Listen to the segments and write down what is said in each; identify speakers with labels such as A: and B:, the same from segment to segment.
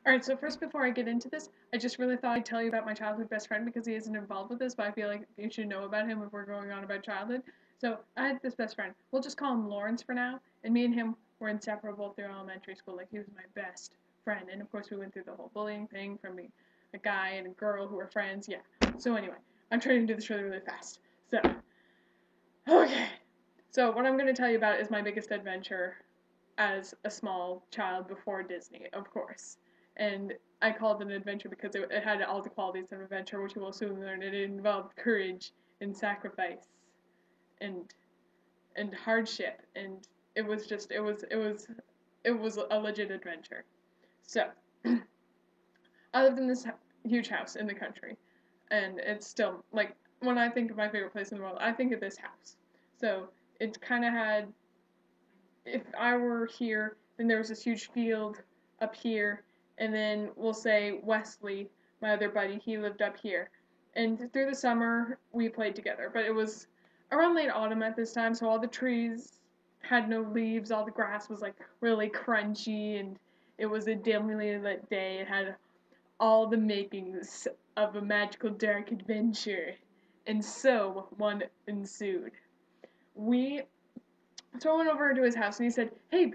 A: Alright, so first before I get into this, I just really thought I'd tell you about my childhood best friend because he isn't involved with this, but I feel like you should know about him if we're going on about childhood. So I had this best friend. We'll just call him Lawrence for now, and me and him were inseparable through elementary school. Like he was my best friend, and of course we went through the whole bullying thing from being a guy and a girl who were friends. Yeah. So anyway, I'm trying to do this really, really fast. So, okay. So what I'm going to tell you about is my biggest adventure as a small child before Disney, of course. And I called it an adventure because it had all the qualities of adventure, which you will soon learn. It involved courage and sacrifice and hardship, and it was a legit adventure. So I lived in this huge house in the country, and it's still like when I think of my favorite place in the world, I think of this house. So it kind of had, if I were here, then there was this huge field up here, and then we'll say Wesley, my other buddy, he lived up here. And through the summer, we played together, but it was around late autumn at this time, so all the trees had no leaves, all the grass was like really crunchy, and it was a dimly lit day. It had all the makings of a magical dark adventure, and so one ensued. We So I went over to his house and he said, "Hey,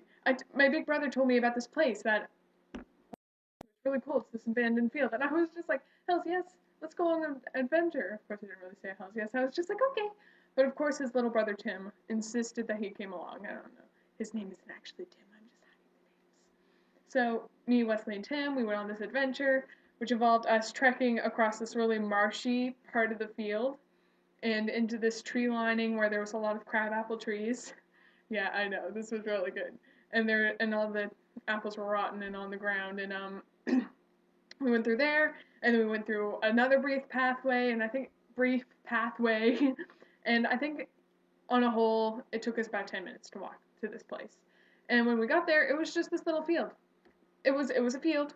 A: my big brother told me about this place that is really cool. It's this abandoned field." And I was just like, "Hells yes, let's go on an adventure." Of course, he didn't really say hells yes. I was just like, "Okay." But of course, his little brother Tim insisted that he came along. I don't know. His name isn't actually Tim. I'm just hiding the names. So me, Wesley, and Tim, we went on this adventure, which involved us trekking across this really marshy part of the field and into this tree lining where there was a lot of crabapple trees. Yeah, I know. This was really good. And all the apples were rotten and on the ground, and we went through there, and then we went through another brief pathway, and I think on a whole it took us about 10 minutes to walk to this place. And when we got there, it was just this little field. It was a field,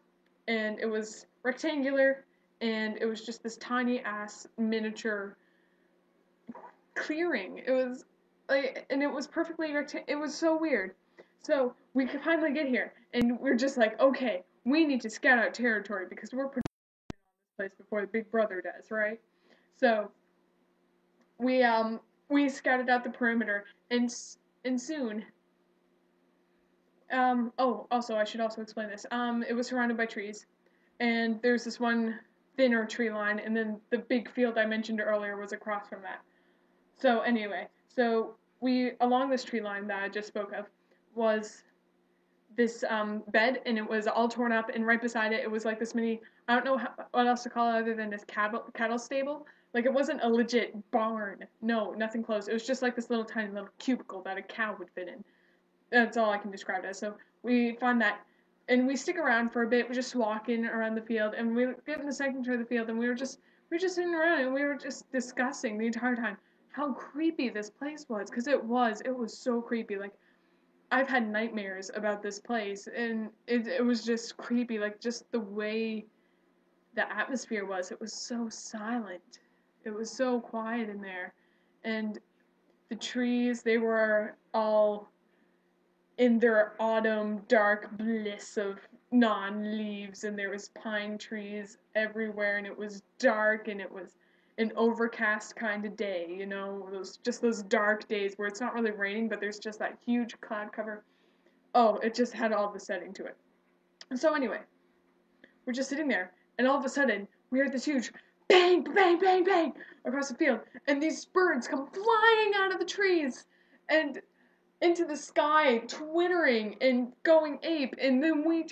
A: and it was rectangular, and it was just this tiny ass miniature clearing. It was like, and it was perfectly it was so weird. So we could finally get here, and we're just like, okay, we need to scout out territory because we're protecting this place before the Big Brother does, right? So we scouted out the perimeter, and soon. Oh, also I should also explain this. It was surrounded by trees, and there's this one thinner tree line, and then the big field I mentioned earlier was across from that. So anyway, so we along this tree line that I just spoke of was this bed, and it was all torn up, and right beside it, it was like this mini. I don't know what else to call it other than this cattle stable. Like it wasn't a legit barn. No, nothing close. It was just like this little tiny little cubicle that a cow would fit in. That's all I can describe it as. So we find that, and we stick around for a bit. We're just walking around the field, and we get in the center of the field, and we were just sitting around, and we were just discussing the entire time how creepy this place was, because it was so creepy. Like I've had nightmares about this place, and it was just creepy. Like just the way the atmosphere was. It was so silent. It was so quiet in there, and the trees, they were all in their autumn dark bliss of non-leaves, and there was pine trees everywhere, and it was dark, and it was an overcast kind of day, those dark days where it's not really raining, but there's just that huge cloud cover. Oh, it just had all the setting to it. And so anyway, we're just sitting there, and all of a sudden we heard this huge bang, bang, bang, bang across the field, and these birds come flying out of the trees and into the sky, twittering and going ape, and then we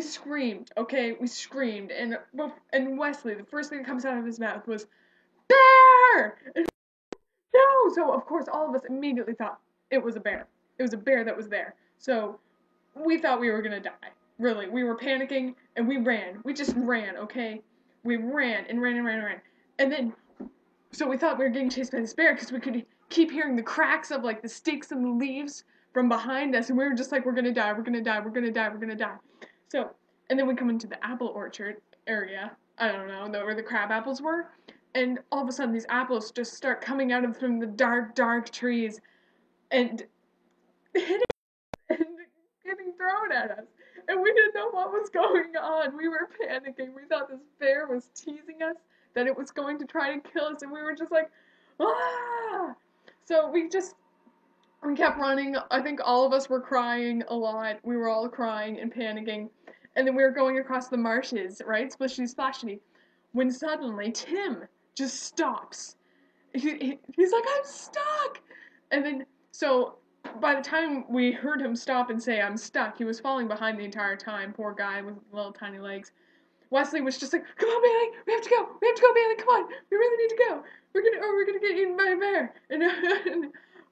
A: screamed, okay? We screamed, and Wesley, the first thing that comes out of his mouth was, "Bear!" And no! So, of course, all of us immediately thought it was a bear. It was a bear that was there. So, we thought we were gonna die. Really, we were panicking, and we ran. We just ran, okay? We ran, and ran, and ran, and ran. And then, so we thought we were getting chased by this bear, because we could keep hearing the cracks of, like, the sticks and the leaves from behind us, and we were just like, we're gonna die, we're gonna die, we're gonna die, we're gonna die. So, and then we come into the apple orchard area, I don't know, where the crab apples were, and all of a sudden these apples just start coming out of from the dark, dark trees, and hitting and getting thrown at us. and we didn't know what was going on. We were panicking. We thought this bear was teasing us, that it was going to try and kill us, and we were just like, ah! So we kept running. I think all of us were crying a lot. We were all crying and panicking. And then we were going across the marshes, right? Splishity splashity. When suddenly Tim just stops. He's like, I'm stuck! And then, so by the time we heard him stop and say, I'm stuck, he was falling behind the entire time. Poor guy with little tiny legs. Wesley was just like, come on, Bailey, we have to go, Bailey, come on, we really need to go. We're gonna get eaten by a bear. And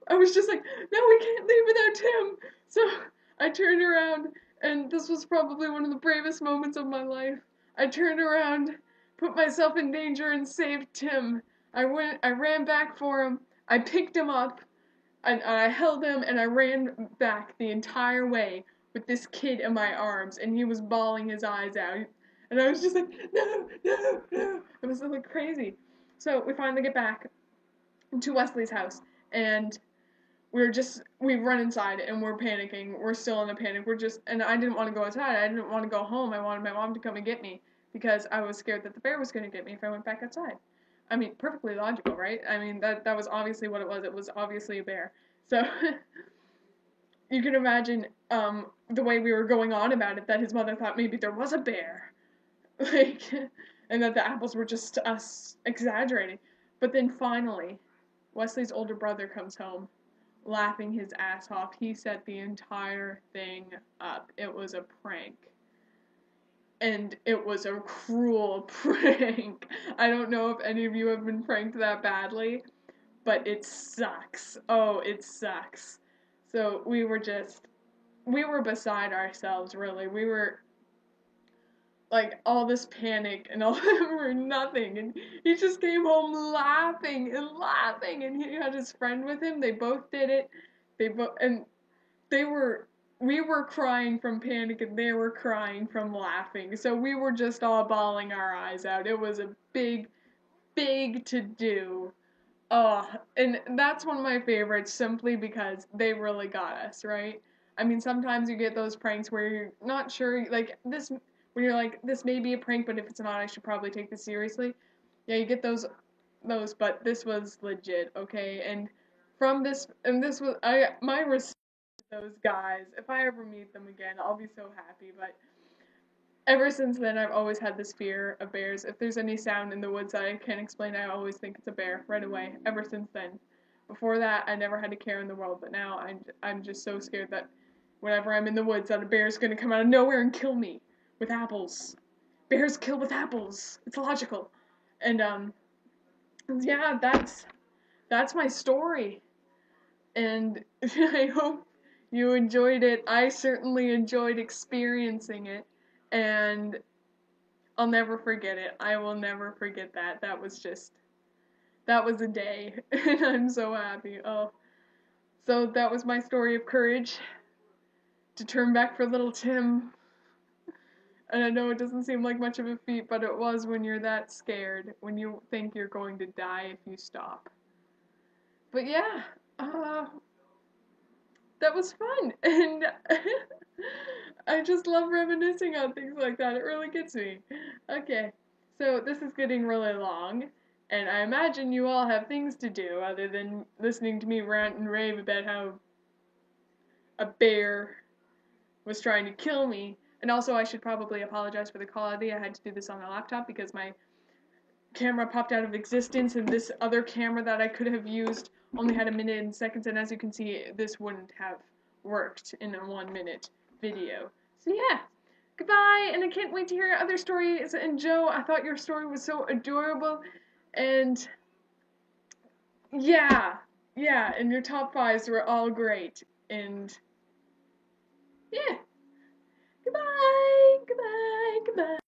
A: I was just like, no, we can't leave without Tim. So I turned around, and this was probably one of the bravest moments of my life. I turned around, put myself in danger, and saved Tim. I ran back for him, I picked him up, and I held him, and I ran back the entire way with this kid in my arms, and he was bawling his eyes out. And I was just like, no, no, no. It was like crazy. So we finally get back to Wesley's house, and we run inside, and we're panicking. We're still in a panic. And I didn't want to go outside. I didn't want to go home. I wanted my mom to come and get me, because I was scared that the bear was going to get me if I went back outside. I mean, perfectly logical, right? I mean, that was obviously what it was. It was obviously a bear. So you can imagine the way we were going on about it, that his mother thought maybe there was a bear. Like, and that the apples were just us exaggerating. But then finally, Wesley's older brother comes home, laughing his ass off. He set the entire thing up. It was a prank. And it was a cruel prank. I don't know if any of you have been pranked that badly, but it sucks. Oh, it sucks. So we were beside ourselves, really. We were like, all this panic and all for nothing. And he just came home laughing and laughing, and he had his friend with him. They both did it. We were crying from panic, and they were crying from laughing. So we were just all bawling our eyes out. It was a big, big to do. Oh, and that's one of my favorites, simply because they really got us, right? I mean, sometimes you get those pranks where you're not sure, like this, when you're like, this may be a prank, but if it's not, I should probably take this seriously. Yeah, you get those, but this was legit, okay? And this was, my respect to those guys. If I ever meet them again, I'll be so happy. But ever since then, I've always had this fear of bears. If there's any sound in the woods that I can't explain, I always think it's a bear right away. Ever since then. Before that, I never had a care in the world, but now I'm just so scared that whenever I'm in the woods, that a bear's gonna come out of nowhere and kill me with apples. Bears kill with apples. It's logical. And yeah, that's my story. And I hope you enjoyed it. I certainly enjoyed experiencing it, and I'll never forget it. I will never forget that. That was a day, and I'm so happy. Oh, so that was my story of courage to turn back for little Tim. And I know it doesn't seem like much of a feat, but it was when you're that scared, when you think you're going to die if you stop. But yeah, that was fun, and I just love reminiscing on things like that. It really gets me. Okay, so this is getting really long, and I imagine you all have things to do other than listening to me rant and rave about how a bear was trying to kill me. And also, I should probably apologize for the quality. I had to do this on my laptop because my camera popped out of existence, and this other camera that I could have used only had a minute and seconds, and as you can see, this wouldn't have worked in a 1-minute video. So yeah, goodbye, and I can't wait to hear other stories. And Joe, I thought your story was so adorable, and yeah, and your top 5s were all great, and yeah, goodbye, goodbye, goodbye.